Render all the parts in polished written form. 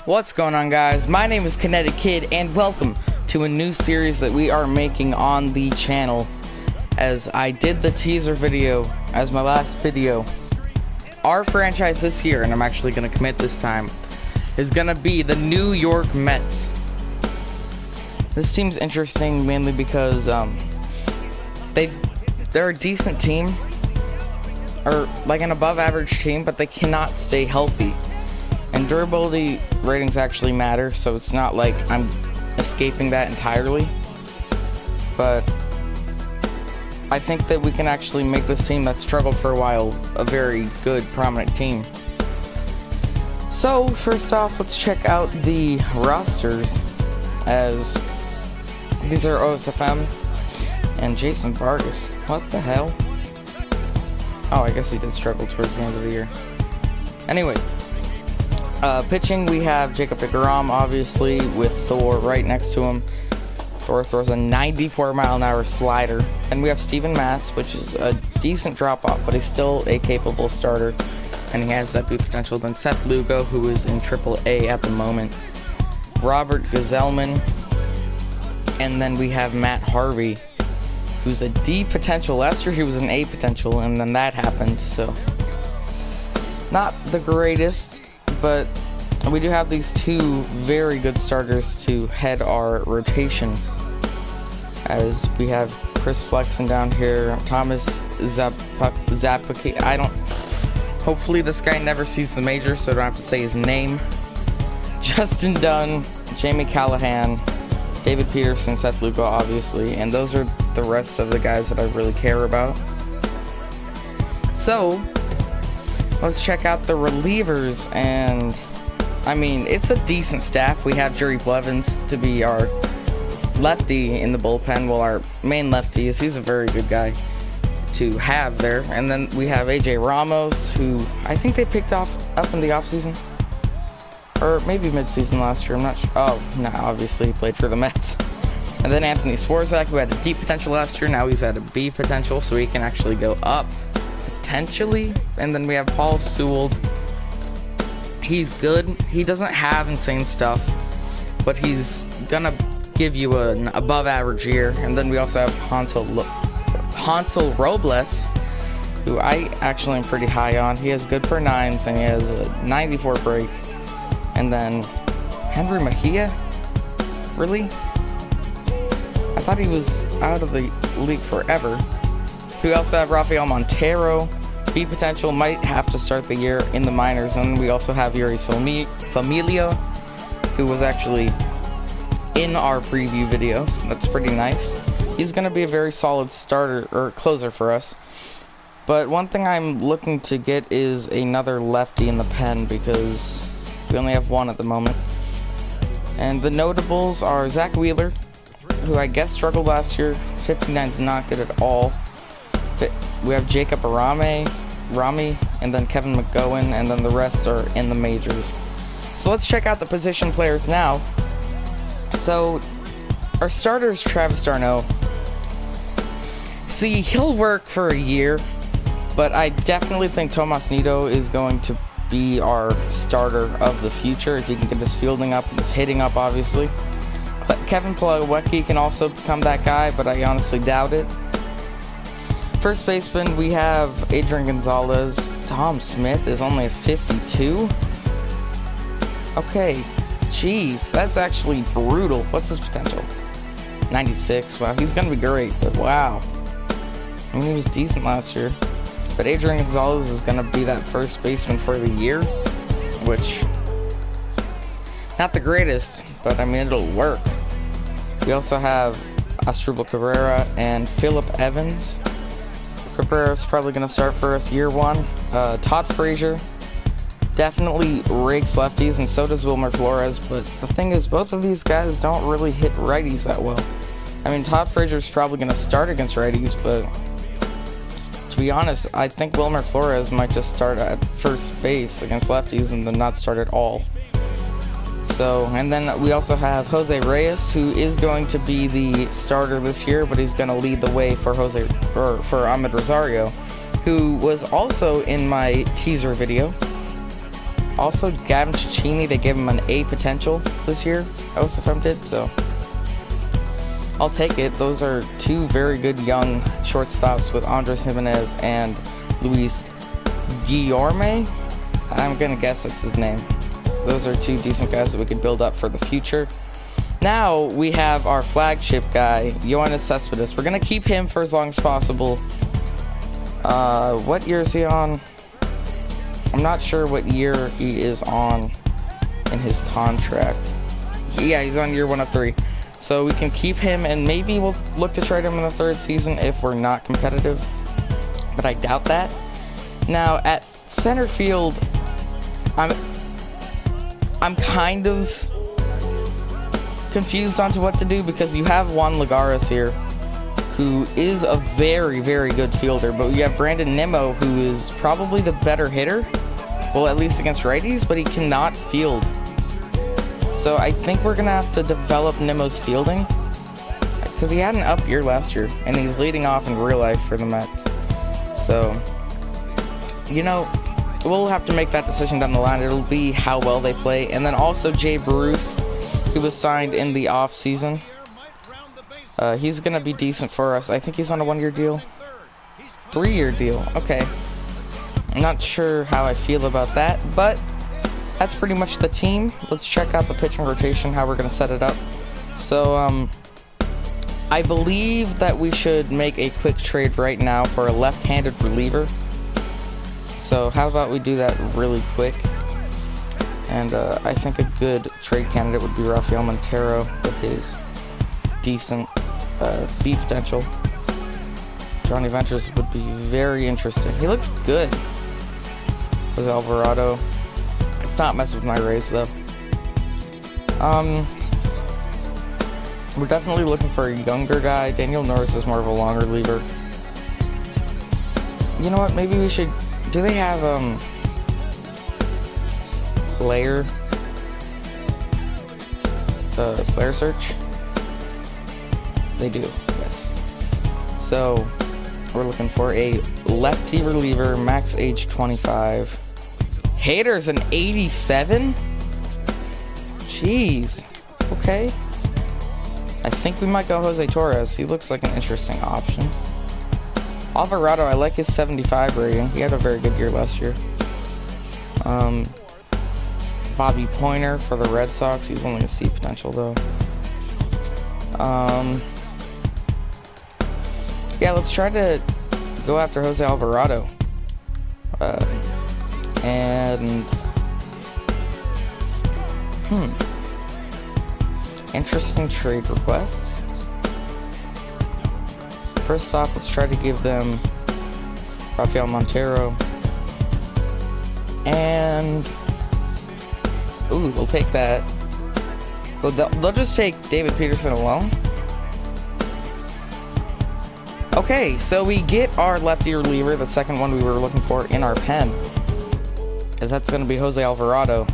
What's going on, guys? My name is Kinetic Kid, and welcome to a new series that we are making on the channel. As I did the teaser video as my last video, our franchise this year, and I'm actually going to commit this time, is going to be the New York Mets. This team's interesting mainly because they're a decent team, or like an above average team, but they cannot stay healthy. And durability ratings actually matter, so it's not like I'm escaping that entirely. But I think that we can actually make this team that struggled for a while a very good, prominent team. So, first off, let's check out the rosters, as these are OSFM and Jason Vargas. What the hell? Oh, I guess he did struggle towards the end of the year. Anyway. Pitching, we have Jacob DeGrom, obviously, with Thor right next to him. Thor throws a 94-mile-an-hour slider. And we have Steven Matz, which is a decent drop-off, but he's still a capable starter, and he has that big potential. Then Seth Lugo, who is in AAA at the moment. Robert Gazelman. And then we have Matt Harvey, who's a D potential. Last year he was an A potential, and then that happened, so not the greatest. But we do have these two very good starters to head our rotation, as we have Chris Flexen down here, Thomas Zapke. Hopefully this guy never sees the major, so I don't have to say his name. Justin Dunn, Jamie Callahan, David Peterson, Seth Lugo, obviously, and those are the rest of the guys that I really care about. So let's check out the relievers, and I mean, it's a decent staff. We have Jerry Blevins to be our lefty in the bullpen, well, our main lefty he's a very good guy to have there. And then we have AJ Ramos, who I think they picked up in the offseason, or maybe midseason last year, I'm not sure. Oh, no, obviously he played for the Mets. And then Anthony Swarzak, who had a D potential last year, now he's at a B potential, so he can actually go up potentially. And then we have Paul Sewell. He's good. He doesn't have insane stuff, but he's gonna give you an above average year. And then we also have Hansel Robles, who I actually am pretty high on. He has good for nines, and he has a 94 break. And then Henry Mejia, really? I thought he was out of the league forever. We also have Rafael Montero, B potential, might have to start the year in the minors. And we also have Yuri's Familia, who was actually in our preview videos. That's pretty nice. He's going to be a very solid starter or closer for us. But one thing I'm looking to get is another lefty in the pen, because we only have one at the moment. And the notables are Zach Wheeler, who I guess struggled last year. 59 is not good at all. We have Jacob Rami, and then Kevin McGowan, and then the rest are in the majors. So let's check out the position players now. So our starter is Travis d'Arnaud. See, he'll work for a year, but I definitely think Tomas Nido is going to be our starter of the future if he can get his fielding up and his hitting up, obviously. Kevin Plawecki can also become that guy, but I honestly doubt it. First baseman, we have Adrian Gonzalez. Tom Smith is only a 52. Okay, jeez, that's actually brutal. What's his potential? 96. Wow, he's gonna be great, but wow. I mean, he was decent last year. But Adrian Gonzalez is gonna be that first baseman for the year, which, not the greatest, but I mean, it'll work. We also have Asdrubal Cabrera and Phillip Evans. Cabrera's probably going to start for us year one. Todd Frazier definitely rakes lefties, and so does Wilmer Flores, but the thing is, both of these guys don't really hit righties that well. I mean, Todd Frazier's probably going to start against righties, but to be honest, I think Wilmer Flores might just start at first base against lefties and then not start at all. So, and then we also have Jose Reyes, who is going to be the starter this year, but he's going to lead the way for Ahmed Rosario, who was also in my teaser video. Also, Gavin Cecchini, they gave him an A potential this year. OSFM did, so I'll take it. Those are two very good young shortstops with Andres Jimenez and Luis Guillorme. I'm gonna guess that's his name. Those are two decent guys that we could build up for the future. Now we have our flagship guy, Yoenis Cespedes. We're gonna keep him for as long as possible. What year is he on? I'm not sure what year he is on in his contract. Yeah, he's on year 1 of 3. So we can keep him, and maybe we'll look to trade him in the 3rd season if we're not competitive. But I doubt that. Now at center field, I'm kind of confused onto what to do, because you have Juan Lagares here, who is a very, very good fielder, but you have Brandon Nimmo, who is probably the better hitter, well, at least against righties, but he cannot field. So I think we're gonna have to develop Nimmo's fielding, because he had an up year last year, and he's leading off in real life for the Mets. So, you know, we'll have to make that decision down the line. It'll be how well they play. And then also Jay Bruce, who was signed in the off season. He's gonna be decent for us. I think he's on a 1-year deal, 3-year deal. Okay, I'm not sure how I feel about that, but that's pretty much the team. Let's check out the pitching rotation, how we're gonna set it up. So I believe that we should make a quick trade right now for a left-handed reliever. So how about we do that really quick? And I think a good trade candidate would be Rafael Montero with his decent B potential. Johnny Ventures would be very interesting. He looks good. Jose Alvarado. It's not messing with my Rays though. We're definitely looking for a younger guy. Daniel Norris is more of a long reliever. You know what? Maybe we should. Do they have player search? They do, yes. So we're looking for a lefty reliever, max age 25. Hader's an 87? Jeez. Okay. I think we might go Jose Torres. He looks like an interesting option. Alvarado, I like his 75 rating. He had a very good year last year. Bobby Pointer for the Red Sox. He's only a C potential though. Yeah, let's try to go after Jose Alvarado. Interesting trade requests. First off, let's try to give them Rafael Montero. And ooh, we'll take that. Well, they'll just take David Peterson alone. Okay, so we get our lefty reliever, the second one we were looking for in our pen, as that's going to be Jose Alvarado.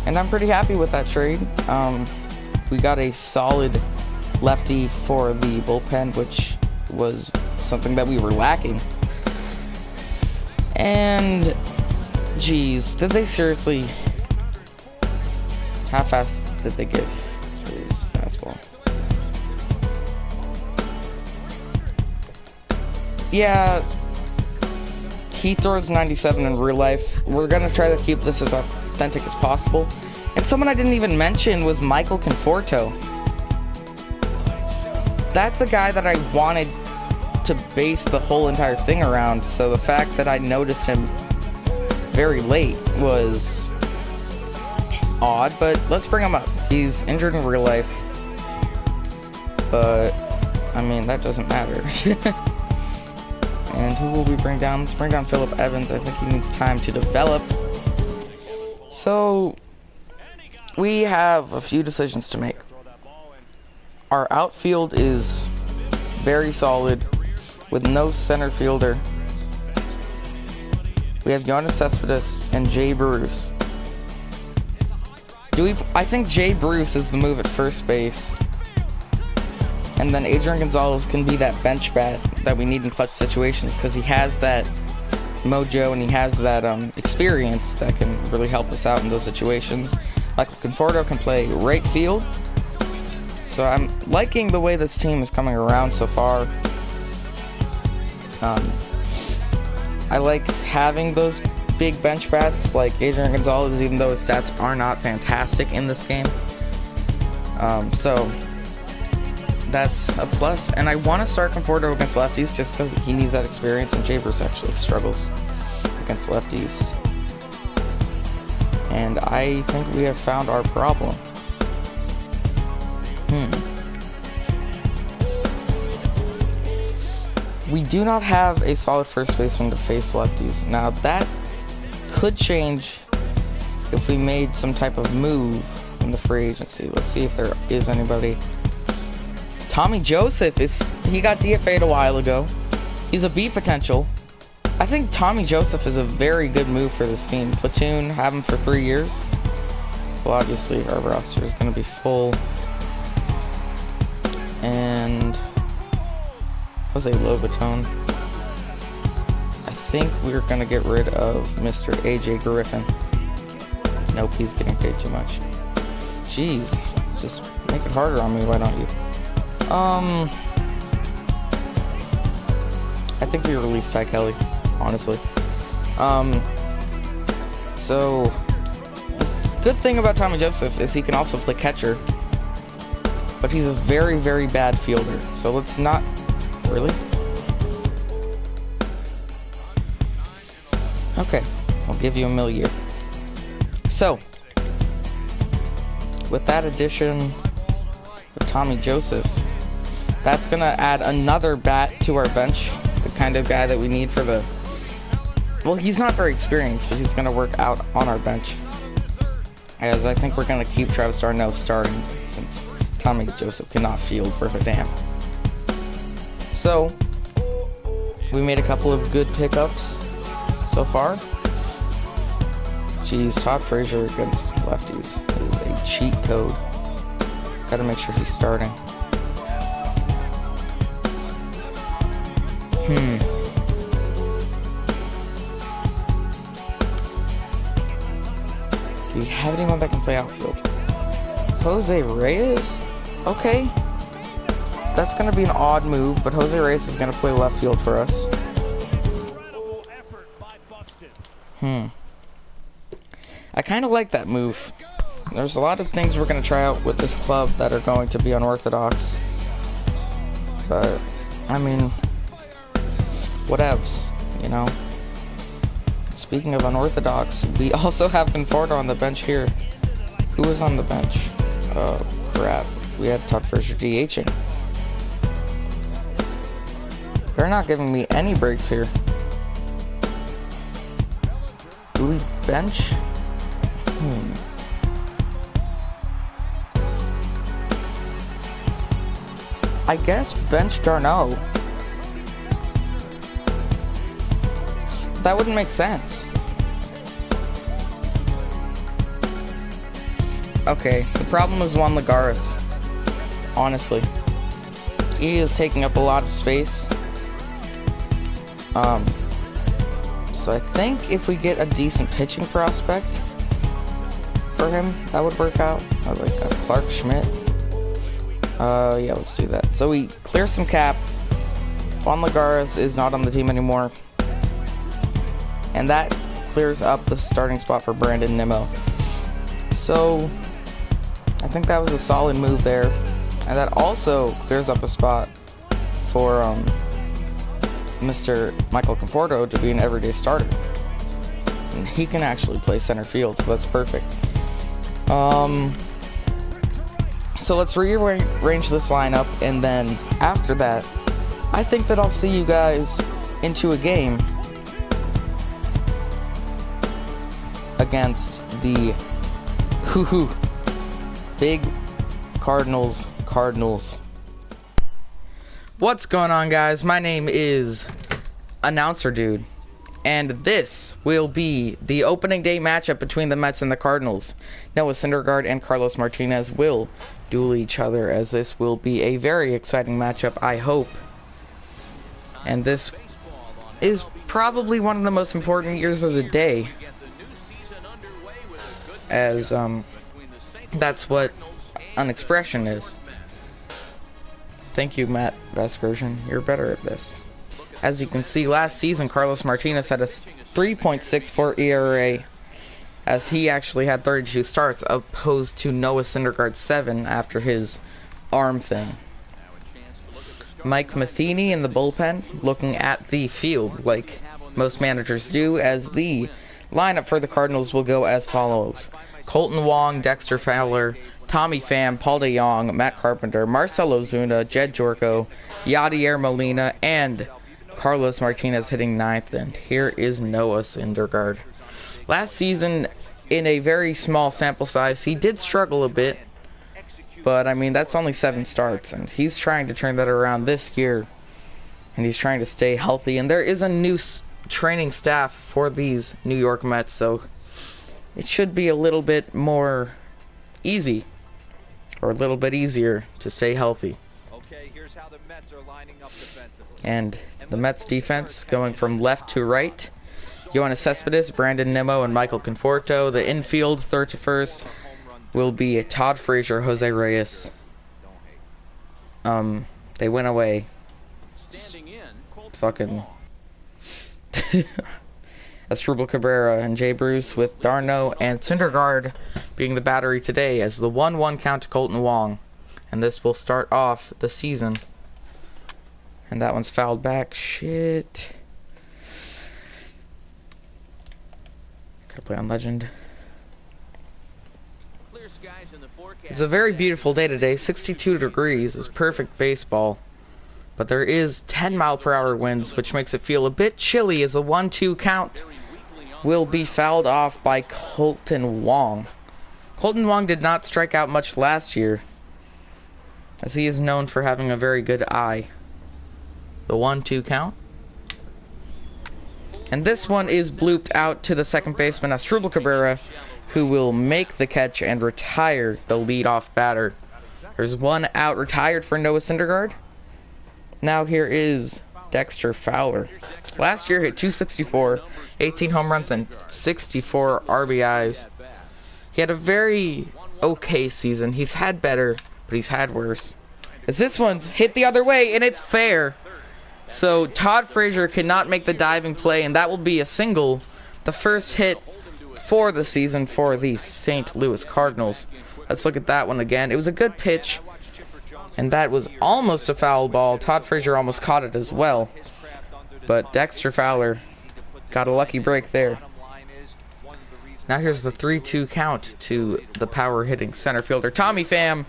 And I'm pretty happy with that trade. We got a solid lefty for the bullpen, which was something that we were lacking. And, geez, did they seriously... How fast did they give his fastball? Yeah, he throws 97 in real life. We're going to try to keep this as authentic as possible. And someone I didn't even mention was Michael Conforto. That's a guy that I wanted to base the whole entire thing around. So the fact that I noticed him very late was odd, but let's bring him up. He's injured in real life, but I mean, that doesn't matter. And who will we bring down? Let's bring down Phillip Evans. I think he needs time to develop. So we have a few decisions to make. Our outfield is very solid with no center fielder. We have Yoenis Cespedes and Jay Bruce. I think Jay Bruce is the move at first base. And then Adrian Gonzalez can be that bench bat that we need in clutch situations, because he has that mojo, and he has that experience that can really help us out in those situations. Michael Conforto can play right field. So I'm liking the way this team is coming around so far. I like having those big bench bats like Adrian Gonzalez, even though his stats are not fantastic in this game. So that's a plus. And I want to start Conforto against lefties just because he needs that experience, and Javers actually struggles against lefties. And I think we have found our problem. We do not have a solid first baseman to face lefties. Now that could change if we made some type of move in the free agency. Let's see if there is anybody. Tommy Joseph he got DFA'd a while ago. He's a B potential. I think Tommy Joseph is a very good move for this team. Platoon, have him for 3 years. Well, obviously our roster is going to be full. And Jose Lobaton. I think we're going to get rid of Mr. AJ Griffin. Nope, he's getting paid too much. Jeez, just make it harder on me, why don't you? I think we released Ty Kelly, honestly. So the good thing about Tommy Joseph is he can also play catcher, but he's a very, very bad fielder. So let's not really. Okay, I'll give you $1 million. So with that addition of Tommy Joseph, that's gonna add another bat to our bench, the kind of guy that we need for the. Well, he's not very experienced, but he's gonna work out on our bench. As I think we're gonna keep Travis Darnell starting since Tommy Joseph cannot field worth a damn. So we made a couple of good pickups so far. Jeez, Todd Frazier against lefties is a cheat code. Gotta make sure he's starting. Do we have anyone that can play outfield? Jose Reyes? Okay. That's going to be an odd move, but Jose Reyes is going to play left field for us. I kind of like that move. There's a lot of things we're going to try out with this club that are going to be unorthodox. But, I mean, whatevs, you know? Speaking of unorthodox, we also have Conforto on the bench here. Who is on the bench? Oh, crap. We had Todd Frazier DHing. They're not giving me any breaks here. Do we bench? I guess bench Darno. That wouldn't make sense. Okay, the problem is Juan Lagares. Honestly, he is taking up a lot of space. So I think if we get a decent pitching prospect for him, that would work out. Like a Clark Schmidt. Yeah, let's do that. So we clear some cap. Juan Lagares is not on the team anymore. And that clears up the starting spot for Brandon Nimmo. So I think that was a solid move there. And that also clears up a spot for Mr. Michael Conforto to be an everyday starter. And he can actually play center field, so that's perfect. So let's rearrange this lineup, and then after that, I think that I'll see you guys into a game against the big Cardinals. What's going on, guys? My name is Announcer Dude, and this will be the opening day matchup between the Mets and the Cardinals. Noah Syndergaard and Carlos Martinez will duel each other, as this will be a very exciting matchup, I hope. And this is probably one of the most important years of the day, as that's what an expression is. Thank you, Matt Vespersion. You're better at this. As you can see, last season Carlos Martinez had a 3.64 ERA, as he actually had 32 starts, opposed to Noah Syndergaard's 7 after his arm thing. Mike Matheny in the bullpen, looking at the field like most managers do, as the lineup for the Cardinals will go as follows: Colton Wong, Dexter Fowler, Tommy Pham, Paul DeJong, Matt Carpenter, Marcell Ozuna, Jed Jorko, Yadier Molina, and Carlos Martinez hitting 9th. And here is Noah Syndergaard. Last season, in a very small sample size, he did struggle a bit, but I mean, that's only 7 starts, and he's trying to turn that around this year, and he's trying to stay healthy. And there is a new training staff for these New York Mets, so it should be a little bit more easy, or a little bit easier to stay healthy. Okay, here's how the Mets are lining up defensively. And the Mets defense going from left to right: Yoenis Cespedes, Brandon Nimmo, and Michael Conforto. The infield, third to first, will be Todd Frazier, Jose Reyes. They went away. Fucking Asdrubal Cabrera and Jay Bruce, with Darno and Syndergaard being the battery today, as the 1-1 count to Colton Wong. And this will start off the season. And that one's fouled back. Shit. Gotta play on Legend. It's a very beautiful day today. 62 degrees is perfect baseball. But there is 10-mile-per-hour winds, which makes it feel a bit chilly, as the 1-2 count will be fouled off by Colton Wong. Colton Wong did not strike out much last year, as he is known for having a very good eye. The 1-2 count. And this one is blooped out to the second baseman, Asdrubal Cabrera, who will make the catch and retire the leadoff batter. There's 1 out retired for Noah Syndergaard. Now here is Dexter Fowler. Last year hit .264, 18 home runs, and 64 RBIs. He had a very okay season. He's had better, but he's had worse. As this one's hit the other way, and it's fair. So Todd Frazier cannot make the diving play, and that will be a single. The first hit for the season for the St. Louis Cardinals. Let's look at that one again. It was a good pitch, and that was almost a foul ball. Todd Frazier almost caught it as well, but Dexter Fowler got a lucky break there. Now here's the 3-2 count to the power-hitting center fielder, Tommy Pham,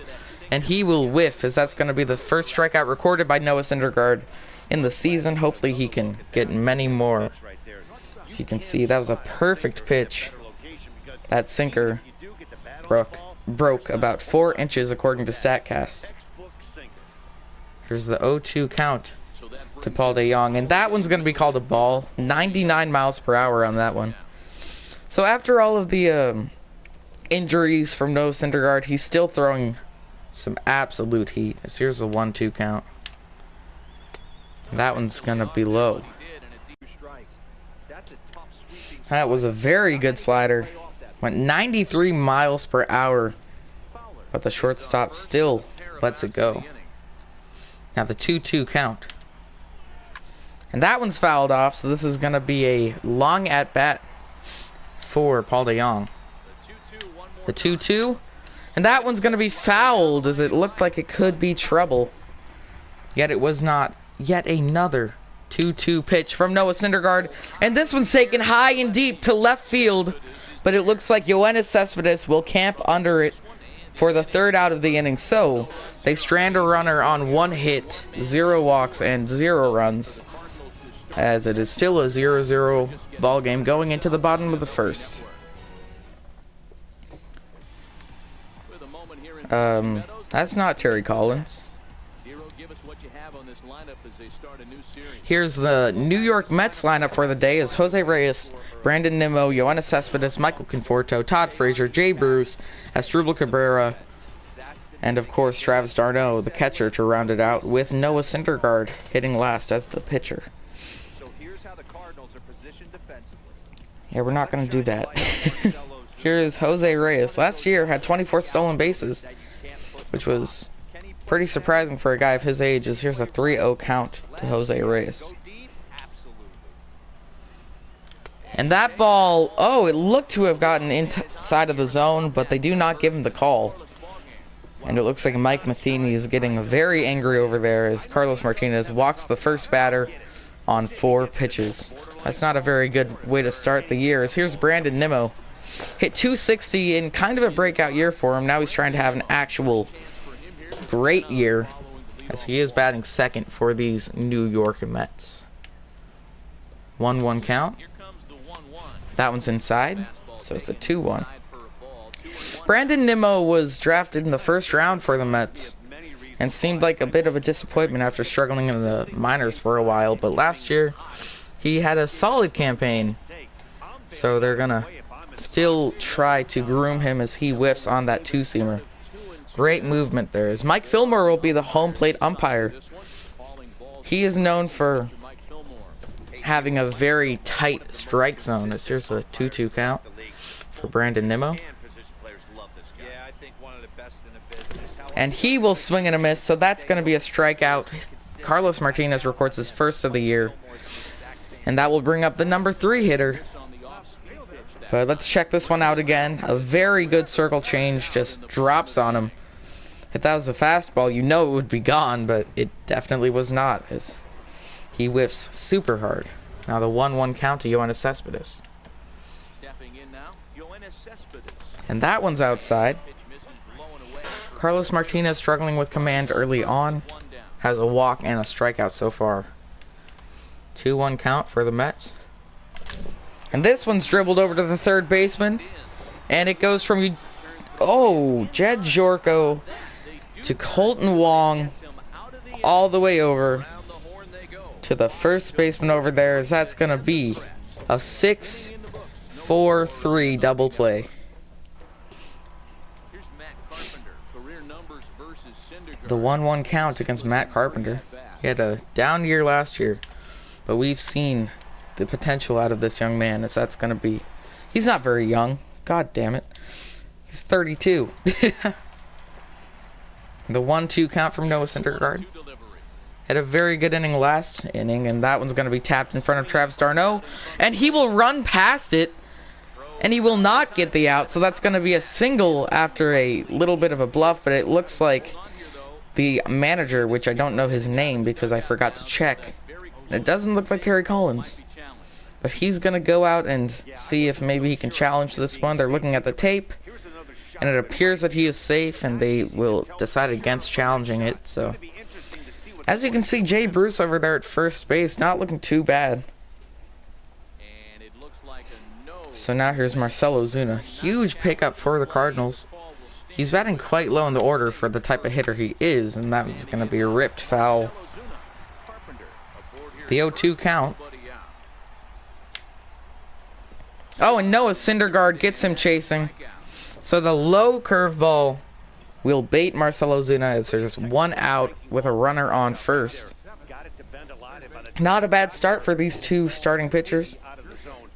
and he will whiff, as that's going to be the first strikeout recorded by Noah Syndergaard in the season. Hopefully he can get many more. As you can see, that was a perfect pitch. That sinker broke about 4 inches according to StatCast. Here's the 0-2 count to Paul DeJong, and that one's going to be called a ball. 99 miles per hour on that one. So after all of the injuries from Noah Syndergaard, he's still throwing some absolute heat. So here's the 1-2 count. That one's going to be low. That was a very good slider. Went 93 miles per hour, but the shortstop still lets it go. Now the 2-2 count. And that one's fouled off, so this is going to be a long at-bat for Paul DeJong. The 2-2. And that one's going to be fouled, as it looked like it could be trouble. Yet it was not. Yet another 2-2 pitch from Noah Syndergaard. And this one's taken high and deep to left field. But it looks like Yoenis Cespedes will camp under it for the 3rd out of the inning. So they strand a runner on 1 hit, 0 walks, and 0 runs, as it is still a 0-0 ball game going into the bottom of the 1st. That's not Terry Collins. Here's the New York Mets lineup for the day: is Jose Reyes, Brandon Nimmo, Yoenis Cespedes, Michael Conforto, Todd Frazier, Jay Bruce, Asdrubal Cabrera, and of course Travis d'Arnaud, the catcher, to round it out, with Noah Syndergaard hitting last as the pitcher. Yeah, we're not going to do that. Here is Jose Reyes. Last year had 24 stolen bases, which was pretty surprising for a guy of his age. Here's a 3-0 count to Jose Reyes. And that ball, oh, it looked to have gotten inside of the zone, but they do not give him the call. And it looks like Mike Matheny is getting very angry over there as Carlos Martinez walks the first batter on 4 pitches. That's not a very good way to start the year. As here's Brandon Nimmo. Hit 260 in kind of a breakout year for him. Now he's trying to have an actual great year, as he is batting second for these New York Mets. 1-1 count. That one's inside, so it's a 2-1. Brandon Nimmo was drafted in the first round for the Mets and seemed like a bit of a disappointment after struggling in the minors for a while, but last year he had a solid campaign, so they're gonna still try to groom him as he whiffs on that 2-seamer. Great movement there. As Mike Fillmore will be the home plate umpire. He is known for having a very tight strike zone. As here's a 2-2 count for Brandon Nimmo. And he will swing and a miss, so that's going to be a strikeout. Carlos Martinez records his first of the year. And that will bring up the number 3 hitter. But let's check this one out again. A very good circle change, just drops on him. If that was a fastball, you know it would be gone, but it definitely was not, as he whiffs super hard. Now the 1-1 count to Yoenis Cespedes. And that one's outside. Carlos Martinez struggling with command early on. Has a walk and a strikeout so far. 2-1 count for the Mets. And this one's dribbled over to the third baseman. And it goes from, Jed Jorko to Colton Wong all the way over to the first baseman over there, as that's going to be a 6-4-3 double play. The 1-1 count against Matt Carpenter. He had a down year last year, but we've seen the potential out of this young man, as that's going to be... He's not very young. God damn it. He's 32. The 1-2 count from Noah Syndergaard. Had a very good inning last inning, and that one's going to be tapped in front of Travis d'Arnaud. And he will run past it, and he will not get the out. So that's going to be a single after a little bit of a bluff, but it looks like the manager, which I don't know his name because I forgot to check. It doesn't look like Terry Collins. But he's going to go out and see if maybe he can challenge this one. They're looking at the tape, and it appears that he is safe, and they will decide against challenging it. So, as you can see, Jay Bruce over there at first base, not looking too bad. So now here's Marcell Ozuna. Huge pickup for the Cardinals. He's batting quite low in the order for the type of hitter he is, and that was going to be a ripped foul. The 0-2 count. Oh, and Noah Syndergaard gets him chasing. So the low curveball will bait Marcell Ozuna, as there's one out with a runner on first. Not a bad start for these two starting pitchers.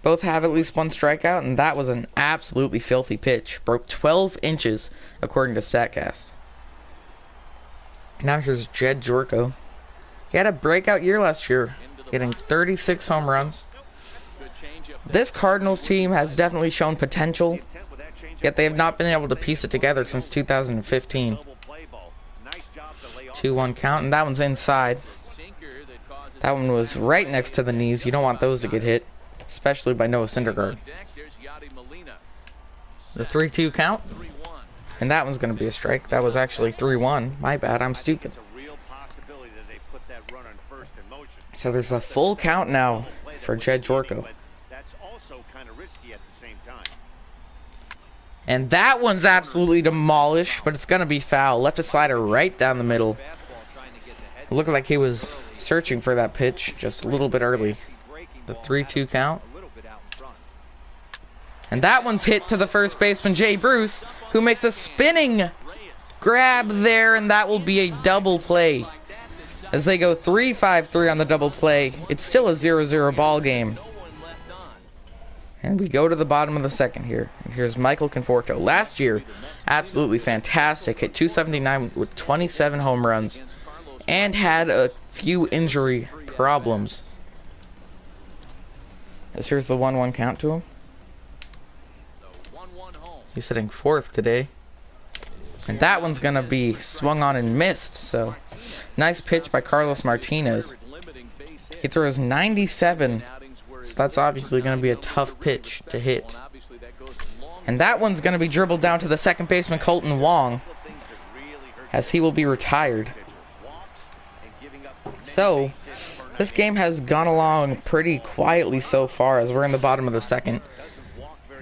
Both have at least one strikeout, and that was an absolutely filthy pitch. Broke 12 inches, according to StatCast. Now here's Jed Jorko. He had a breakout year last year, getting 36 home runs. This Cardinals team has definitely shown potential, yet they have not been able to piece it together since 2015. 2-1 count, and that one's inside. That one was right next to the knees. You don't want those to get hit, especially by Noah Syndergaard. The 3-2 count, and that one's going to be a strike. That was actually 3-1. My bad, I'm stupid. So there's a full count now for Jed Jorko. And that one's absolutely demolished, but it's going to be foul. Left a slider right down the middle. It looked like he was searching for that pitch just a little bit early. The 3-2 count. And that one's hit to the first baseman, Jay Bruce, who makes a spinning grab there, and that will be a double play. As they go 3-5-3 on the double play, it's still a 0-0 ball game. And we go to the bottom of the second here. And here's Michael Conforto. Last year, absolutely fantastic. Hit 279 with 27 home runs. And had a few injury problems. As here's the 1-1 count to him. He's hitting fourth today. And that one's going to be swung on and missed. So, nice pitch by Carlos Martinez. He throws 97. So that's obviously going to be a tough pitch to hit. And that one's going to be dribbled down to the second baseman, Colton Wong, as he will be retired. So, this game has gone along pretty quietly so far as we're in the bottom of the second.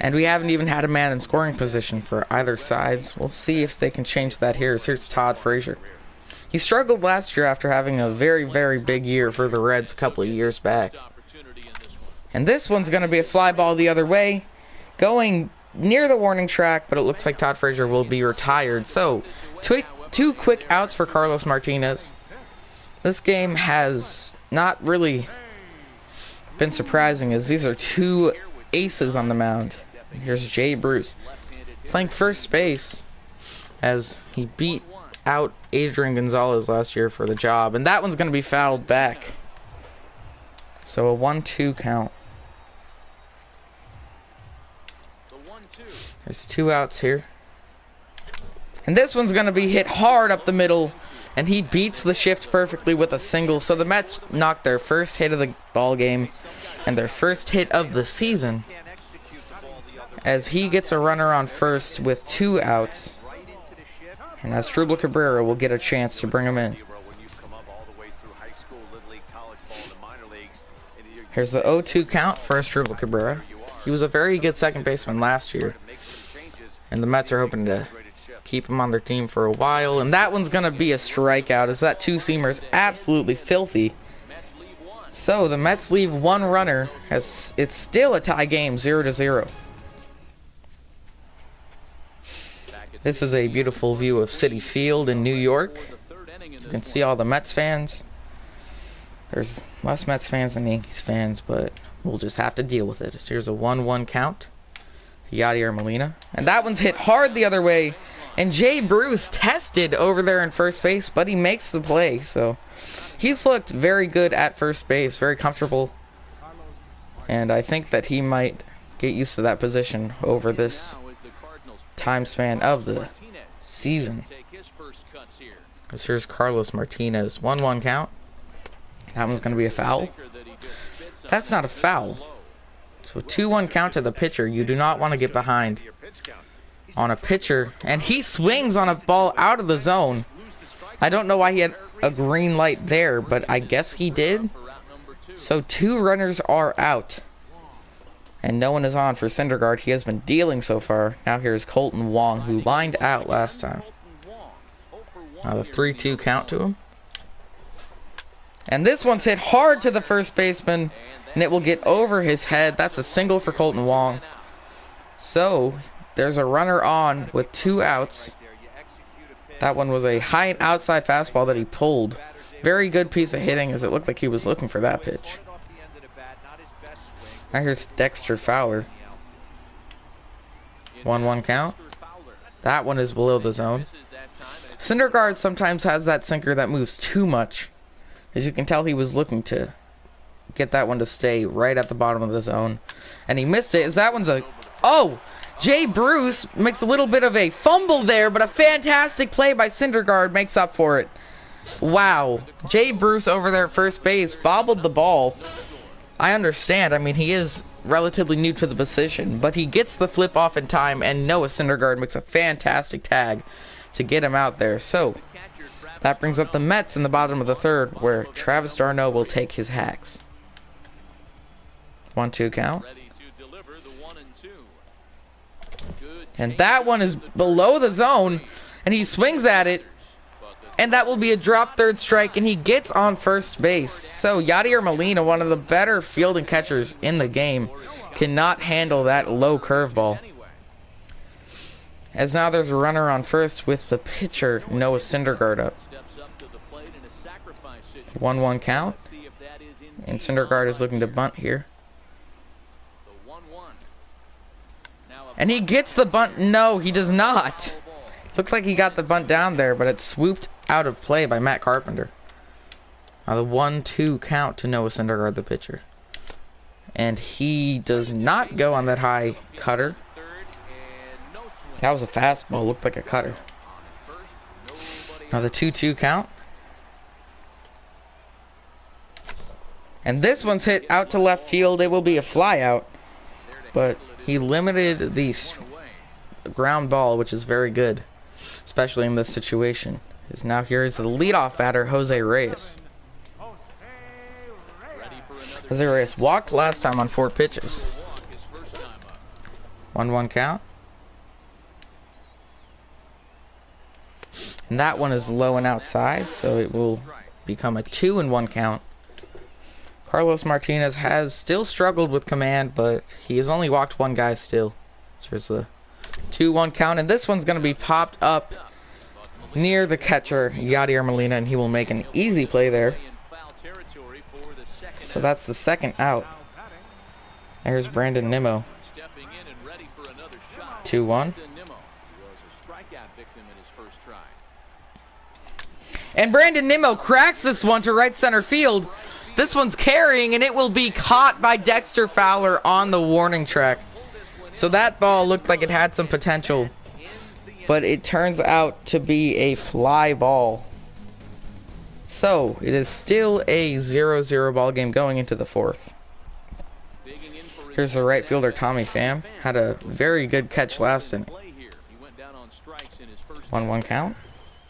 And we haven't even had a man in scoring position for either sides. We'll see if they can change that here. So here's Todd Frazier. He struggled last year after having a very, very big year for the Reds a couple of years back. And this one's going to be a fly ball the other way, going near the warning track, but it looks like Todd Frazier will be retired. So, two quick outs for Carlos Martinez. This game has not really been surprising, as these are two aces on the mound. Here's Jay Bruce playing first base, as he beat out Adrian Gonzalez last year for the job. And that one's going to be fouled back. So a 1-2 count. There's two outs here. And this one's going to be hit hard up the middle. And he beats the shift perfectly with a single. So the Mets knocked their first hit of the ball game and their first hit of the season, as he gets a runner on first with two outs. And Asdrubal Cabrera will get a chance to bring him in. Here's the 0-2 count for Asdrubal Cabrera. He was a very good second baseman last year, and the Mets are hoping to keep him on their team for a while. And that one's going to be a strikeout, as that two-seamer is absolutely filthy. So the Mets leave one runner, as it's still a tie game, 0-0. This is a beautiful view of Citi Field in New York. You can see all the Mets fans. There's less Mets fans than Yankees fans, but we'll just have to deal with it. So here's a 1-1 count to Yadier Molina. And that one's hit hard the other way. And Jay Bruce tested over there in first base, but he makes the play. So he's looked very good at first base, very comfortable. And I think that he might get used to that position over this time span of the season. Because here's Carlos Martinez. 1-1 count. That one's going to be a foul. That's not a foul. So 2-1 count to the pitcher. You do not want to get behind on a pitcher. And he swings on a ball out of the zone. I don't know why he had a green light there, but I guess he did. So two runners are out. And no one is on for Syndergaard. He has been dealing so far. Now here's Colton Wong, who lined out last time. Now the 3-2 count to him. And this one's hit hard to the first baseman, and it will get over his head. That's a single for Colton Wong. So there's a runner on with two outs. That one was a high and outside fastball that he pulled. Very good piece of hitting, as it looked like he was looking for that pitch. Now here's Dexter Fowler. 1-1 count. That one is below the zone. Syndergaard sometimes has that sinker that moves too much. As you can tell, he was looking to get that one to stay right at the bottom of the zone. And he missed it, as that one's a... Oh! Jay Bruce makes a little bit of a fumble there, but a fantastic play by Syndergaard makes up for it. Wow. Jay Bruce over there at first base bobbled the ball. I understand. I mean, he is relatively new to the position, but he gets the flip off in time, and Noah Syndergaard makes a fantastic tag to get him out there. So that brings up the Mets in the bottom of the third, where Travis d'Arnaud will take his hacks. 1-2 count. And that one is below the zone, and he swings at it, and that will be a drop third strike, and he gets on first base. So Yadier Molina, one of the better fielding catchers in the game, cannot handle that low curveball. As now there's a runner on first with the pitcher, Noah Syndergaard, up. 1-1 count. And Syndergaard is looking to bunt here. And he gets the bunt. No, he does not. Looked like he got the bunt down there, but it swooped out of play by Matt Carpenter. Now the 1-2 count to Noah Syndergaard, the pitcher. And he does not go on that high cutter. That was a fastball. Looked like a cutter. Now the 2-2 count. And this one's hit out to left field. It will be a fly out. But he limited the ground ball, which is very good, especially in this situation. Is now here is the leadoff batter, Jose Reyes. Jose Reyes walked last time on 4 pitches. 1-1 count. And that one is low and outside, so it will become a 2-1 count. Carlos Martinez has still struggled with command, but he has only walked 1 guy still. So there's the 2-1 count, and this one's going to be popped up near the catcher, Yadier Molina, and he will make an easy play there. So that's the second out. There's Brandon Nimmo. 2-1. And Brandon Nimmo cracks this one to right center field. This one's carrying, and it will be caught by Dexter Fowler on the warning track. So that ball looked like it had some potential, but it turns out to be a fly ball. So it is still a 0-0 ball game going into the 4th. Here's the right fielder, Tommy Pham. Had a very good catch last inning. 1-1 count.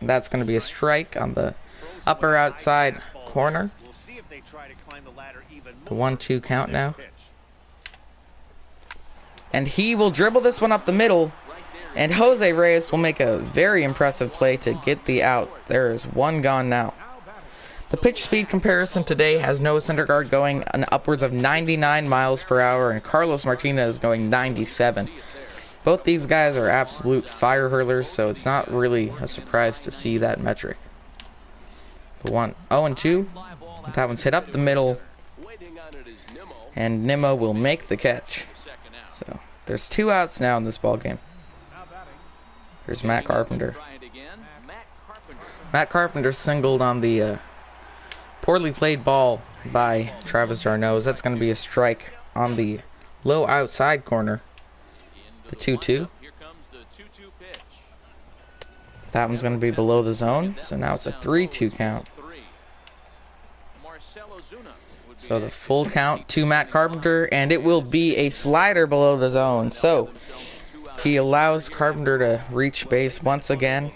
And that's going to be a strike on the upper outside corner. The 1-2 count now. And he will dribble this one up the middle. And Jose Reyes will make a very impressive play to get the out. There is 1 gone now. The pitch speed comparison today has Noah Syndergaard going an upwards of 99 miles per hour and Carlos Martinez going 97. Both these guys are absolute fire hurlers, so it's not really a surprise to see that metric. The 0-2. That one's hit up the middle. And Nimmo will make the catch. So there's 2 outs now in this ball game. Here's Matt Carpenter. Matt Carpenter singled on the poorly played ball by Travis d'Arnaud. That's going to be a strike on the low outside corner. The 2-2. That one's going to be below the zone. So now it's a 3-2 count. So the full count to Matt Carpenter, and it will be a slider below the zone. So he allows Carpenter to reach base once again.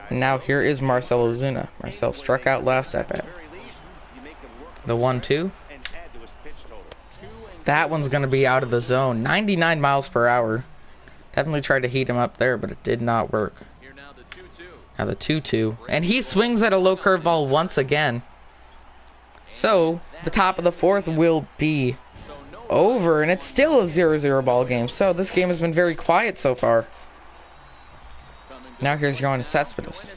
And now here is Marcell Ozuna. Marcell struck out last at bat. The 1-2. That one's going to be out of the zone. 99 miles per hour. Definitely tried to heat him up there, but it did not work. Now the 2-2. And he swings at a low curveball once again. So the top of the 4th will be over, and it's still a 0-0 ball game. So this game has been very quiet so far. Now here's Yoenis Cespedes.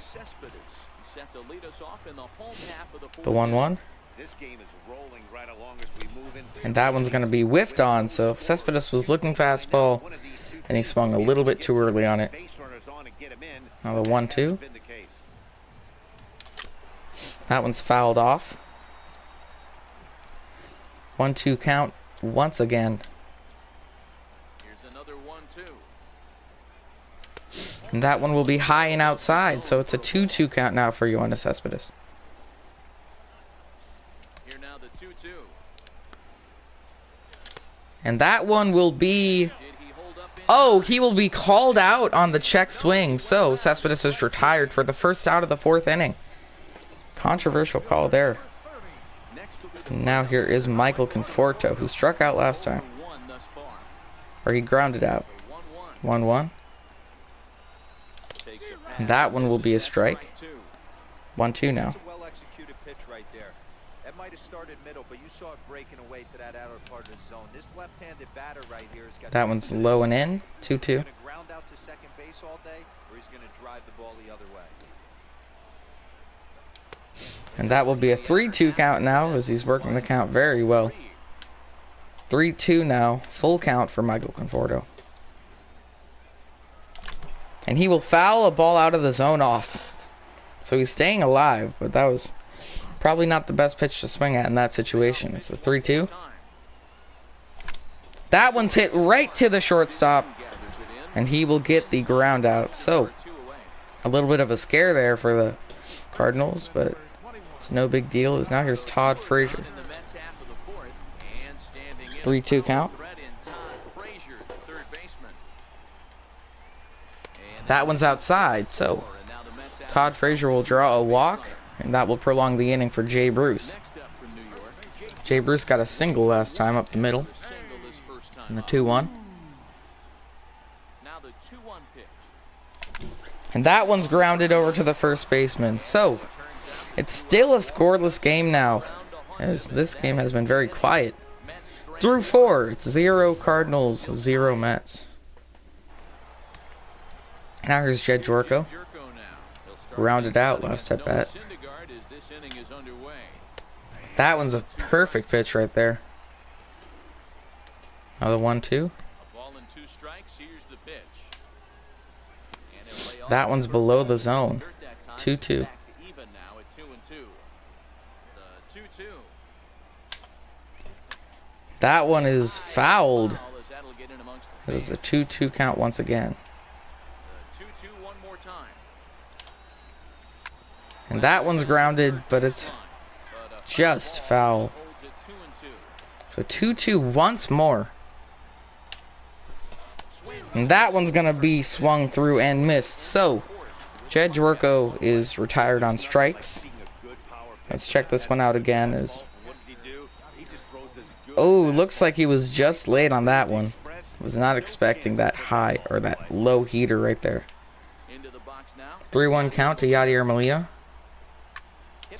The 1-1. And that one's going to be whiffed on. So Cespedes was looking fastball, and he swung a little bit too early on it. Now the 1-2. That one's fouled off. 1-2 count once again. Here's another 1-2. And that one will be high and outside, so it's a 2-2 count now for Yoenis Cespedes. Here now the 2-2. And that one will be... Oh, he will be called out on the check swing. So Cespedes is retired for the first out of the 4th inning. Controversial call there. And now here is Michael Conforto, who struck out last time. Or he grounded out. 1-1. And that one will be a strike. 1-2 now. Well-executed pitch right there. That might have started middle, but you saw it breaking away to that outer part of the zone. This left-handed batter right here has got... That one's low and in. 2-2. He's going to ground out to second base all day, or he's going to drive the ball the other way. And that will be a 3-2 count now, as he's working the count very well. 3-2 now. Full count for Michael Conforto. And he will foul a ball out of the zone off. So he's staying alive, but that was probably not the best pitch to swing at in that situation. It's a 3-2. That one's hit right to the shortstop, and he will get the ground out. So a little bit of a scare there for the Cardinals, but it's no big deal. As now here's Todd Frazier. 3-2 count. That one's outside, so Todd Frazier will draw a walk, and that will prolong the inning for Jay Bruce. Jay Bruce got a single last time up the middle in the 2-1. And that one's grounded over to the first baseman. So it's still a scoreless game now, as this game has been very quiet. Through 4, it's 0 Cardinals, 0 Mets. Now here's Jed Jorko. Grounded out last at bat. That one's a perfect pitch right there. Another 1-2. That one's below the zone. 2-2. That one is fouled. This is a 2-2 count once again. And that one's grounded, but it's just foul. So 2-2 once more. And that one's going to be swung through and missed. So Jed Jorko is retired on strikes. Let's check this one out again. Oh, looks like he was just late on that one. Was not expecting that high or that low heater right there. 3-1 count to Yadier Molina.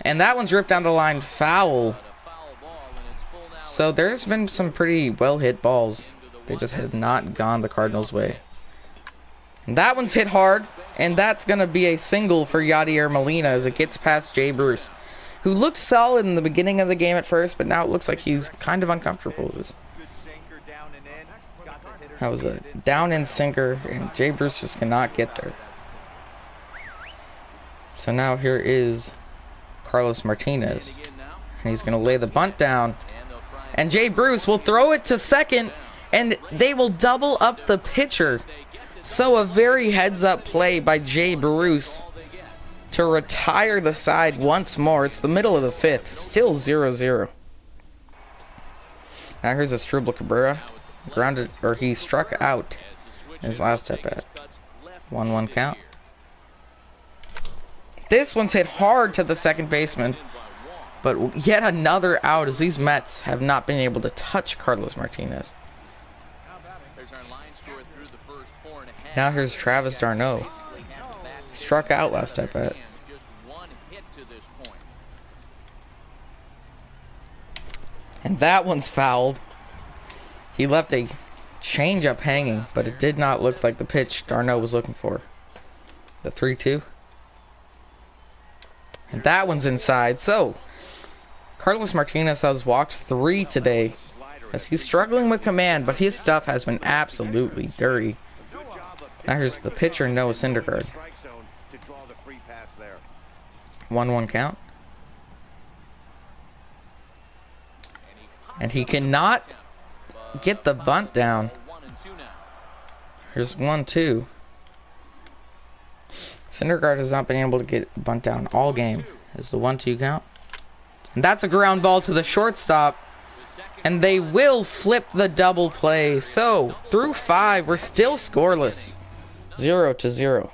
And that one's ripped down the line, foul. So there's been some pretty well hit balls. They just have not gone the Cardinals' way. And that one's hit hard, and that's going to be a single for Yadier Molina as it gets past Jay Bruce, who looked solid in the beginning of the game at first, but now it looks like he's kind of uncomfortable. That was a down-in sinker, and Jay Bruce just cannot get there. So now here is Carlos Martinez, and he's going to lay the bunt down, and Jay Bruce will throw it to second, and they will double up the pitcher. So a very heads-up play by Jay Bruce to retire the side once more. It's the middle of the 5th, still 0-0. Now here's Asdrubal Cabrera, grounded, or he struck out in his last at bat. 1-1 count. This one's hit hard to the second baseman, but yet another out as these Mets have not been able to touch Carlos Martinez. Now here's Travis d'Arnaud. Struck out last at bat. And that one's fouled. He left a changeup hanging, but it did not look like the pitch d'Arnaud was looking for. The 3-2. And that one's inside. So Carlos Martinez has walked 3 today as he's struggling with command, but his stuff has been absolutely dirty. Now here's the pitcher, Noah Syndergaard. 1-1 count. And he cannot get the bunt down. Here's 1-2. Syndergaard has not been able to get a bunt down all game. Is the 1-2 count. And that's a ground ball to the shortstop. And they will flip the double play. So, through 5, we're still scoreless. 0-0.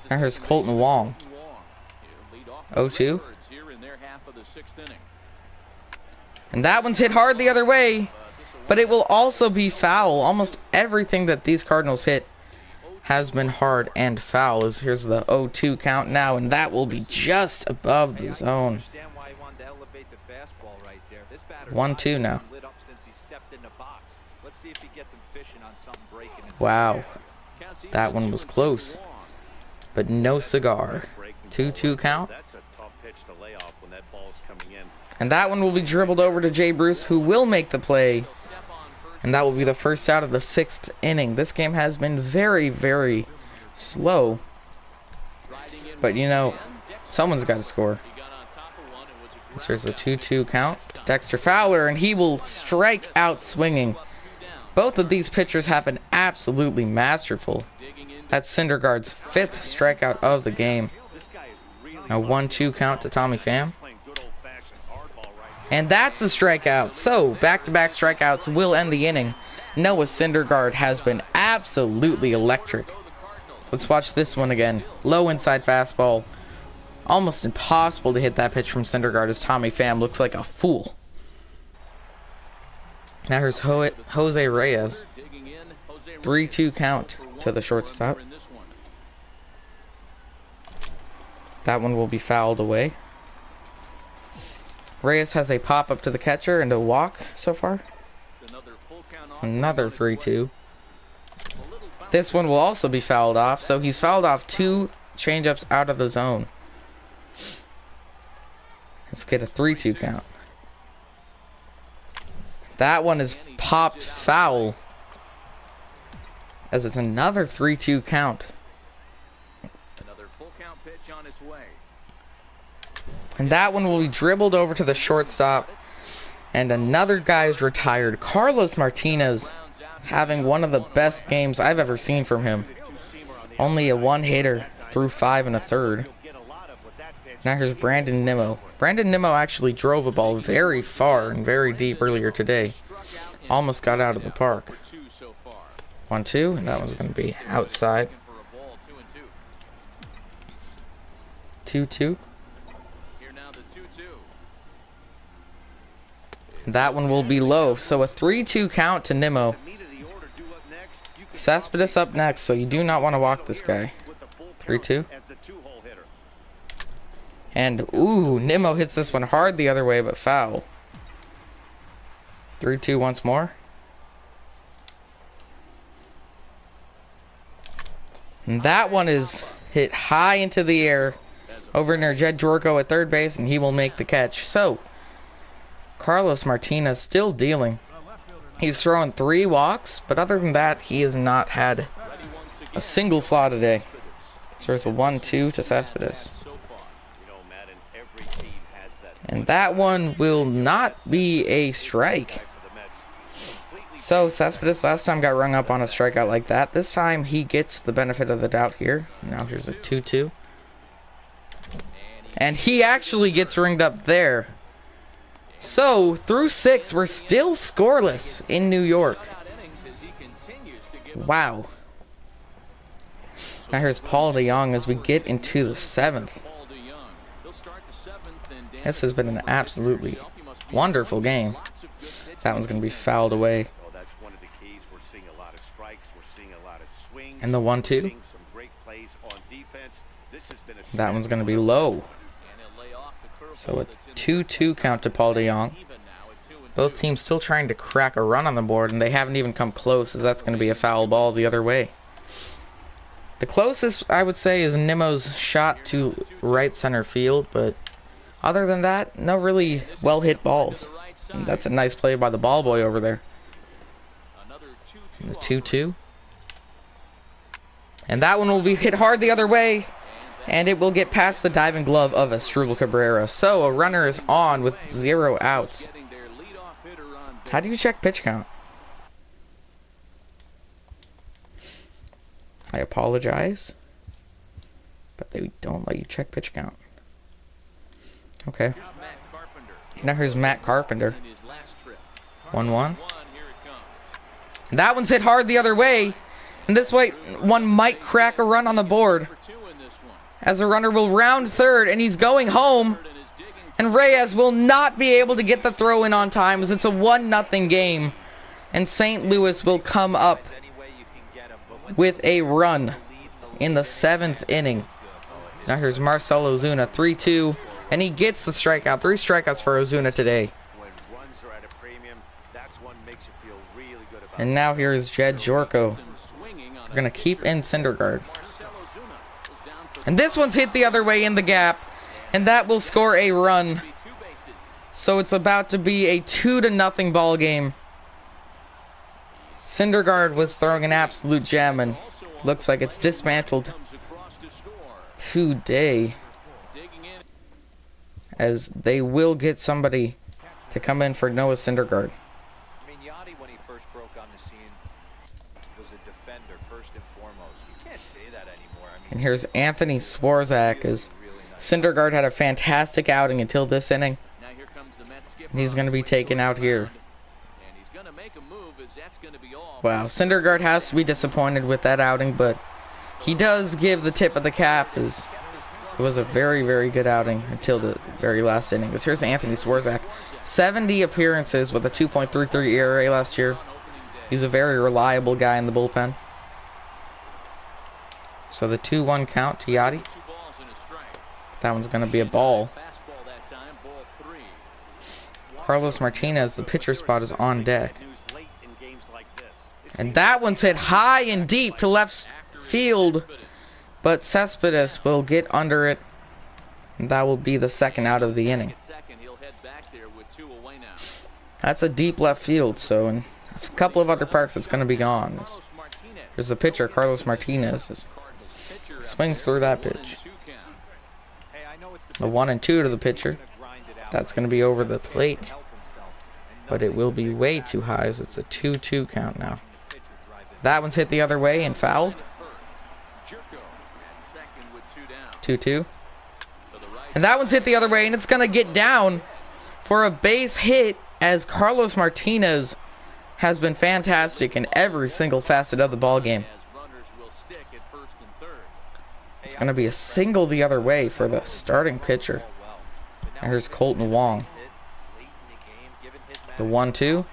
Now here's Colton Wong. 0-2. And that one's hit hard the other way. But it will also be foul. Almost everything that these Cardinals hit has been hard and foul. As here's the 0-2 count now, and that will be just above the zone. 1-2 now. Wow, that one was close, but no cigar. 2-2 count. And that one will be dribbled over to Jay Bruce, who will make the play And that will be the first out of the 6th inning. This game has been very, very slow. But, you know, someone's got to score. There's a 2-2 count to Dexter Fowler, and he will strike out swinging. Both of these pitchers have been absolutely masterful. That's Syndergaard's 5th strikeout of the game. A 1-2 count to Tommy Pham. And that's a strikeout. So, back-to-back strikeouts will end the inning. Noah Syndergaard has been absolutely electric. So let's watch this one again. Low inside fastball. Almost impossible to hit that pitch from Syndergaard as Tommy Pham looks like a fool. Now here's Jose Reyes. 3-2 count to the shortstop. That one will be fouled away. Reyes has a pop-up to the catcher and a walk so far. Another 3-2. This one will also be fouled off, so he's fouled off 2 changeups out of the zone. Let's get a 3-2 count. That one is popped foul, as it's another 3-2 count. Another full count pitch on its way. And that one will be dribbled over to the shortstop. And another guy's retired. Carlos Martinez having one of the best games I've ever seen from him. Only a 1-hitter through 5 1/3. Now here's Brandon Nimmo. Brandon Nimmo actually drove a ball very far and very deep earlier today. Almost got out of the park. 1-2, and that one's going to be outside. 2-2. That one will be low, so a 3-2 count to Nimmo. Cespedes up next, so you do not want to walk this guy. 3-2. And, ooh, Nimmo hits this one hard the other way, but foul. 3-2 once more. And that one is hit high into the air over near Jed Jorko at third base, and he will make the catch. So, Carlos Martinez still dealing. He's thrown 3 walks, but other than that, he has not had a single flaw today. So there's a 1-2 to Cespedes. And that one will not be a strike. So Cespedes last time got rung up on a strikeout like that. This time he gets the benefit of the doubt here. Now here's a 2-2. And he actually gets ringed up there. So through 6, we're still scoreless in New York. Wow. Now here's Paul DeJong as we get into the 7th. This has been an absolutely wonderful game. That one's going to be fouled away. And the 1-2. That one's going to be low. So a 2-2 count to Paul DeJong. Both teams still trying to crack a run on the board, and they haven't even come close, as that's going to be a foul ball the other way. The closest, I would say, is Nimmo's shot to right center field, but other than that, no really well-hit balls. And that's a nice play by the ball boy over there. And the 2-2. And that one will be hit hard the other way, and it will get past the diving glove of Asdrubal Cabrera. So a runner is on with 0 outs. How do you check pitch count? I apologize, but they don't let you check pitch count. Okay. Now here's Matt Carpenter. 1-1. That one's hit hard the other way. And this way, one might crack a run on the board. As a runner will round third, and he's going home. And Reyes will not be able to get the throw in on time, as it's a 1-0 game. And St. Louis will come up with a run in the 7th inning. So now here's Marcell Ozuna, 3-2. And he gets the strikeout. 3 strikeouts for Ozuna today. And now here's Jed Jorko. We're going to keep in Syndergaard. And this one's hit the other way in the gap. And that will score a run. So it's about to be a 2-0 ball game. Syndergaard was throwing an absolute gem, and looks like it's dismantled today, as they will get somebody to come in for Noah Syndergaard. I mean, Yachty, when he first broke on the scene, was a defender first and foremost. You can't say that anymore. I mean, And here's Anthony Swarzak, as Syndergaard had a fantastic outing until this inning. And he's going to be taken out here. Wow, Syndergaard has to be disappointed with that outing, but he does give the tip of the cap, as it was a very, very good outing until the very last inning. Because here's Anthony Swarzak, 70 appearances with a 2.33 ERA last year. He's a very reliable guy in the bullpen. So the 2-1 count to Yachty. That one's going to be a ball. Carlos Martinez, the pitcher spot, is on deck. And that one's hit high and deep to left field, but Cespedes will get under it, and that will be the second out of the inning. That's a deep left field, so in a couple of other parks it's going to be gone. There's the pitcher, Carlos Martinez, swings through that pitch. The 1-2 to the pitcher. That's going to be over the plate, but it will be way too high, as it's a 2-2 count now. That one's hit the other way and fouled. 2-2. And that one's hit the other way, and it's going to get down for a base hit, as Carlos Martinez has been fantastic in every single facet of the ball game. It's going to be a single the other way for the starting pitcher. And here's Colton Wong. The 1-2.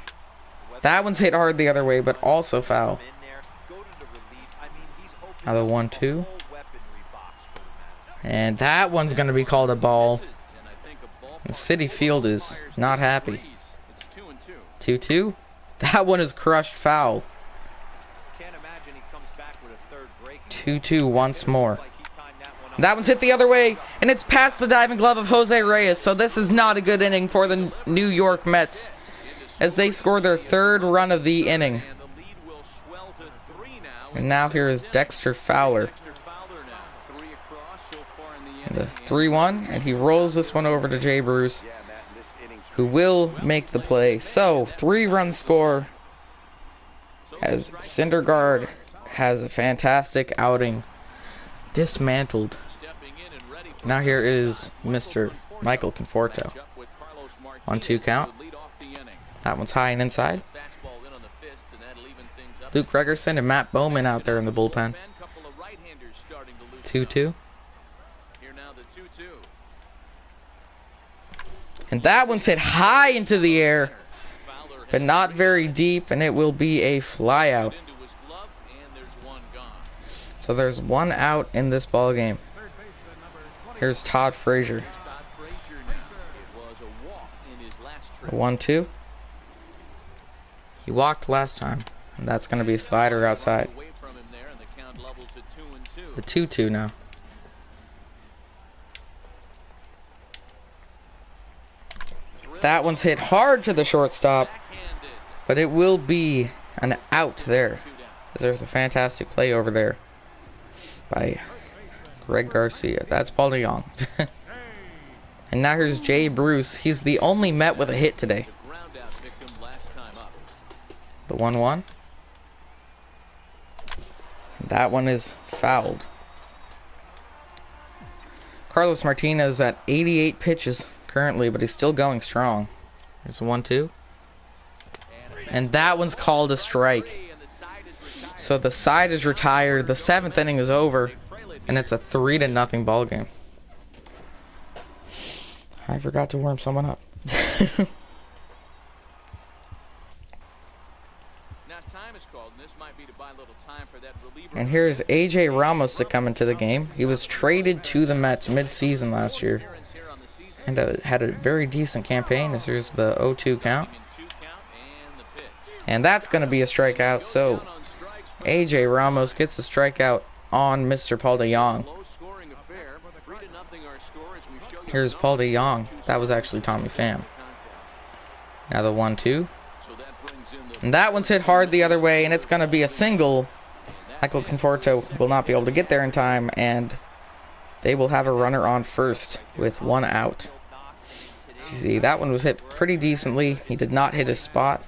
That one's hit hard the other way, but also foul. Now the 1-2. And that one's going to be called a ball. And Citi Field is not happy. 2-2. That one is crushed foul. 2-2 once more. That one's hit the other way, and it's past the diving glove of Jose Reyes. So this is not a good inning for the New York Mets, as they score their third run of the inning. And now here is Dexter Fowler. And the 3-1, and he rolls this one over to Jay Bruce, who will make the play. So 3-run score, as Syndergaard has a fantastic outing, dismantled. Now here is Mr. Michael Conforto. 1-2 count. That one's high and inside. Luke Gregerson and Matt Bowman out there in the bullpen. 2-2. And that one's hit high into the air, but not very deep, and it will be a fly out. So there's one out in this ball game. Here's Todd Frazier. The 1-2. He walked last time, and that's going to be a slider outside. The 2-2 now. That one's hit hard to the shortstop, but it will be an out there. There's a fantastic play over there by Greg Garcia. That's Paul DeYoung. And now here's Jay Bruce. He's the only Met with a hit today. The 1-1. That one is fouled. Carlos Martinez at 88 pitches currently, but he's still going strong. There's a 1-2. And that one's called a strike. So the side is retired. The 7th inning is over, and it's a 3-0 ball game. I forgot to warm someone up. And here's AJ Ramos to come into the game. He was traded to the Mets mid-season last year, and had a very decent campaign. As here's the 0-2 count. And that's going to be a strikeout. So AJ Ramos gets a strikeout on Mr. Paul DeYoung. Here's Paul DeYoung. That was actually Tommy Pham. Now the 1-2. And that one's hit hard the other way, and it's going to be a single. Michael Conforto will not be able to get there in time, and they will have a runner on first with 1 out. See, that one was hit pretty decently. He did not hit his spot.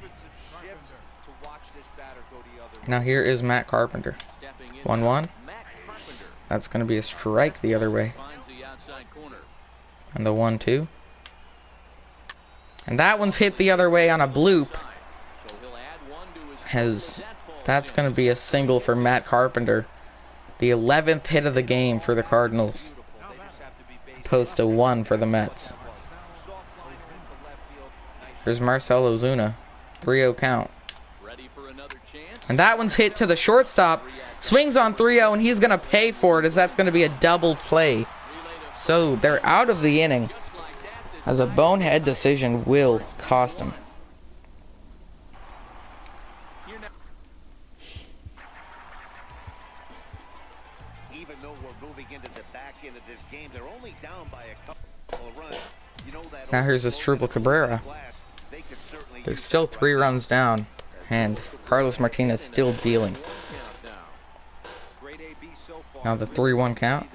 Now here is Matt Carpenter. 1-1. That's going to be a strike the other way. And the 1-2. And that one's hit the other way on a bloop. That's going to be a single for Matt Carpenter. The 11th hit of the game for the Cardinals. Opposed to 1 for the Mets. Here's Marcell Ozuna. 3-0 count. And that one's hit to the shortstop. Swings on 3-0, and he's going to pay for it, as that's going to be a double play. So they're out of the inning, as a bonehead decision will cost him. Even though we're moving into the back end of this game, they're only down by a couple of runs. You know that. Now here's Asdrubal Cabrera. They're still 3 runs down, and Carlos Martinez still dealing. Now the 3-1 count.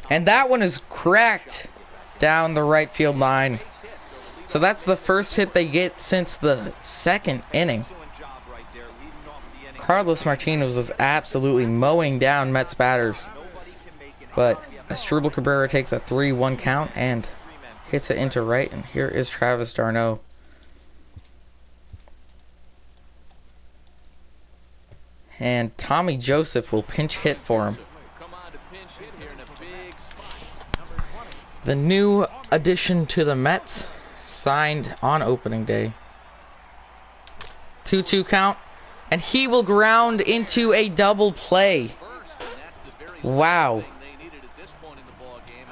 And that one is cracked down the right field line. So that's the first hit they get since the 2nd inning. Carlos Martinez was absolutely mowing down Mets batters. But Asdrubal Cabrera takes a 3-1 count and hits it into right. And here is Travis d'Arnaud. And Tommy Joseph will pinch hit for him. The new addition to the Mets, signed on opening day. 2-2 count, and he will ground into a double play. Wow.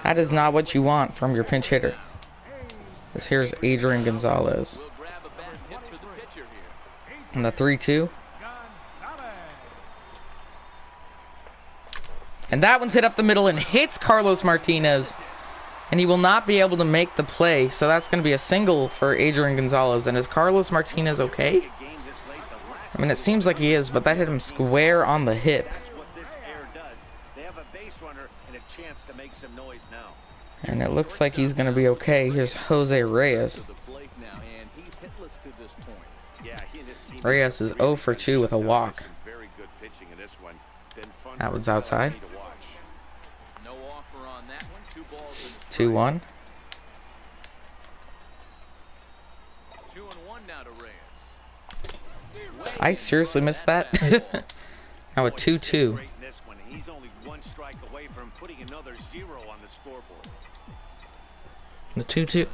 That is not what you want from your pinch hitter. This here's Adrian Gonzalez. And the 3-2. And that one's hit up the middle and hits Carlos Martinez. And he will not be able to make the play. So that's going to be a single for Adrian Gonzalez. And is Carlos Martinez okay? I mean, it seems like he is, but that hit him square on the hip. And it looks like he's going to be okay. Here's Jose Reyes. Reyes is 0 for 2 with a walk. That one's outside. 2-1. I seriously missed that. Now a 2-2. He's only 1 strike away from putting another 0 on the scoreboard. The 2-2.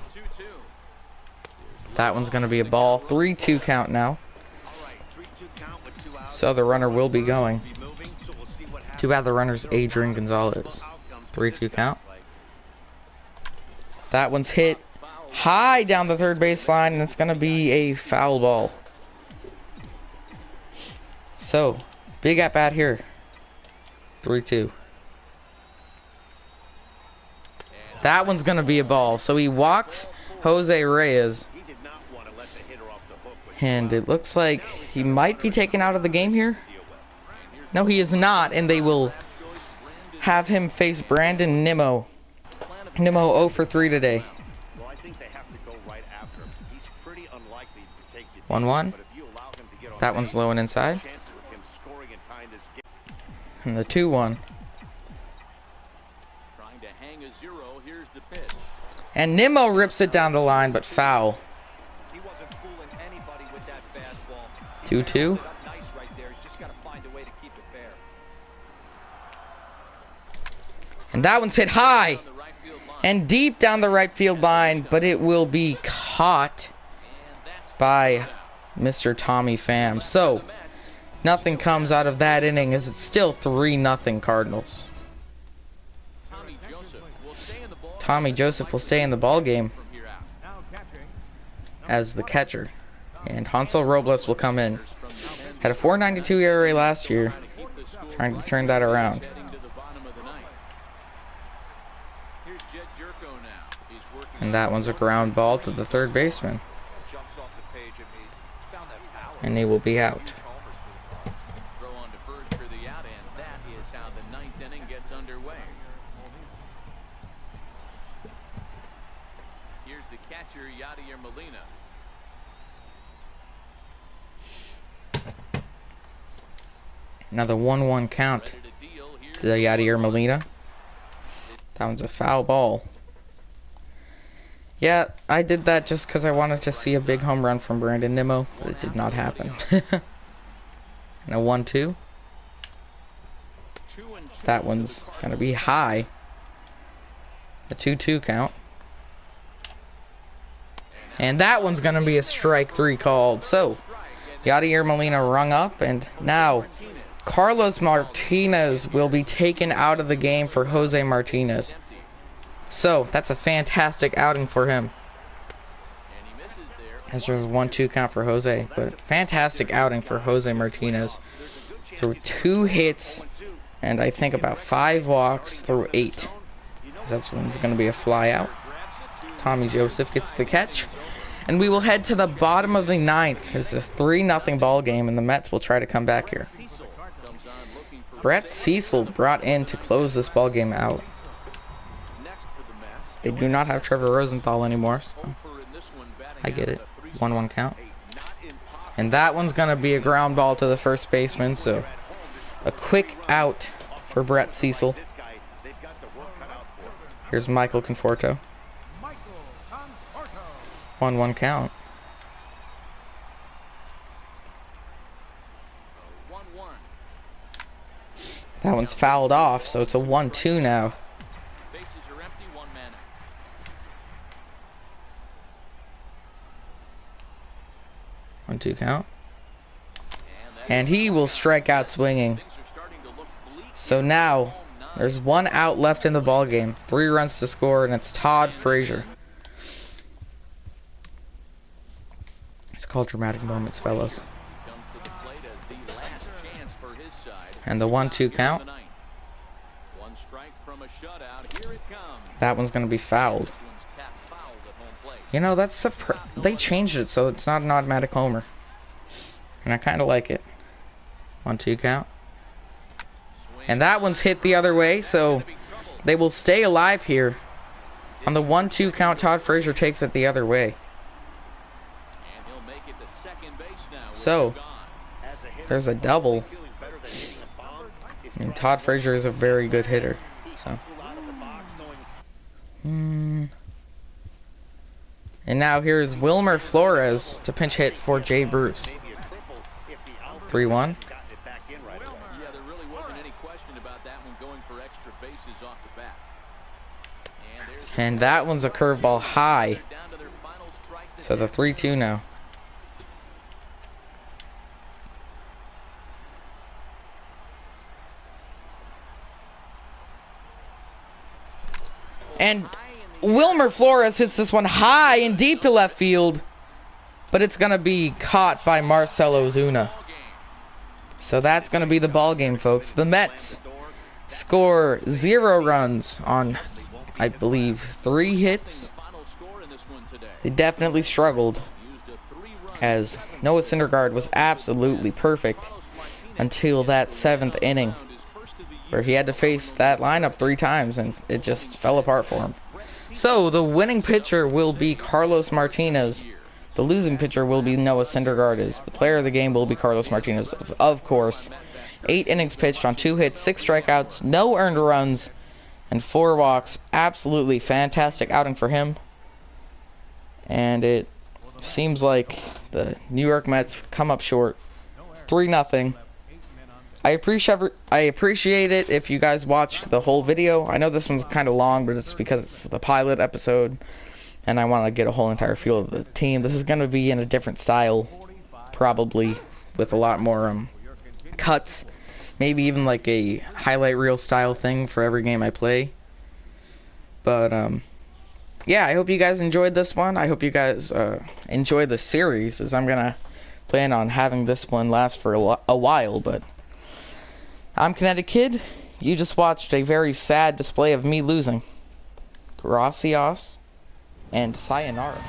That one's going to be a ball. 3-2 count now. So the runner will be going. Too bad the runner's Adrian Gonzalez. 3-2 count. That one's hit high down the third baseline, and it's going to be a foul ball. So, big at bat here. 3-2. That one's going to be a ball. So he walks Jose Reyes. And it looks like he might be taken out of the game here. No, he is not, and they will have him face Brandon Nimmo. Nimmo 0 for 3 today. 1-1. That one's low and inside. And the 2-1. And Nimmo rips it down the line, but foul. 2-2. And that one's hit high and deep down the right field line, but it will be caught by Mr. Tommy Pham. So, nothing comes out of that inning, as it's still 3-0 Cardinals. Tommy Joseph will stay in the ball game as the catcher, and Hansel Robles will come in. Had a .492 ERA last year, trying to turn that around. And that one's a ground ball to the third baseman. and they will be out. Throw on to first for the out, and that is how the ninth inning gets underway. Here's the catcher, Yadier Molina. Another 1-1 count to the Yadier Molina. That one's a foul ball. Yeah, I did that just because I wanted to see a big home run from Brandon Nimmo, but it did not happen. And a 1-2. That one's going to be high. A 2-2 count. And that one's going to be a strike 3 called. So, Yadier Molina rung up, and now Carlos Martinez will be taken out of the game for Jose Martinez. So, that's a fantastic outing for him. That's just a 1-2 count for Jose, but fantastic outing for Jose Martinez. Through 2 hits, and I think about 5 walks through 8. That's when it's going to be a fly out. Tommy Joseph gets the catch. And we will head to the bottom of the 9th. It's a 3-0 ball game, and the Mets will try to come back here. Brett Cecil brought in to close this ball game out. They do not have Trevor Rosenthal anymore, so I get it. 1-1 count. And that one's going to be a ground ball to the first baseman, so a quick out for Brett Cecil. Here's Michael Conforto. 1-1 count. That one's fouled off, so it's a 1-2 now. Bases are empty, 1 man out. 1-2 count. And he will strike out swinging. So now, there's 1 out left in the ball game. 3 runs to score, and it's Todd Frazier. It's called dramatic moments, fellas. And the 1-2 count. That one's going to be fouled. You know, that's they changed it so it's not an automatic homer. And I kind of like it. 1-2 count. And that one's hit the other way, so they will stay alive here. On the 1-2 count, Todd Frazier takes it the other way. So, there's a double. I mean, Todd Frazier is a very good hitter. So. And now here's Wilmer Flores to pinch hit for Jay Bruce. 3-1. Yeah, there really wasn't any question about that one going for extra bases off the bat. And that one's a curveball high. So the 3-2 now. And Wilmer Flores hits this one high and deep to left field. But it's going to be caught by Marcell Ozuna. So that's going to be the ball game, folks. The Mets score 0 runs on, I believe, 3 hits. They definitely struggled, as Noah Syndergaard was absolutely perfect until that 7th inning, where he had to face that lineup 3 times, and it just fell apart for him. So the winning pitcher will be Carlos Martinez. The losing pitcher will be Noah Syndergaard. The player of the game will be Carlos Martinez, of course. 8 innings pitched on 2 hits, 6 strikeouts, no earned runs, and 4 walks. Absolutely fantastic outing for him. And it seems like the New York Mets come up short. 3-0. I appreciate it if you guys watched the whole video. I know this one's kind of long, but it's because it's the pilot episode, and I want to get a whole entire feel of the team. This is going to be in a different style, probably, with a lot more cuts. Maybe even like a highlight reel style thing for every game I play. But, yeah, I hope you guys enjoyed this one. I hope you guys enjoy the series, as I'm going to plan on having this one last for a while, but I'm Kinetic Kid. You just watched a very sad display of me losing. Gracias and sayonara.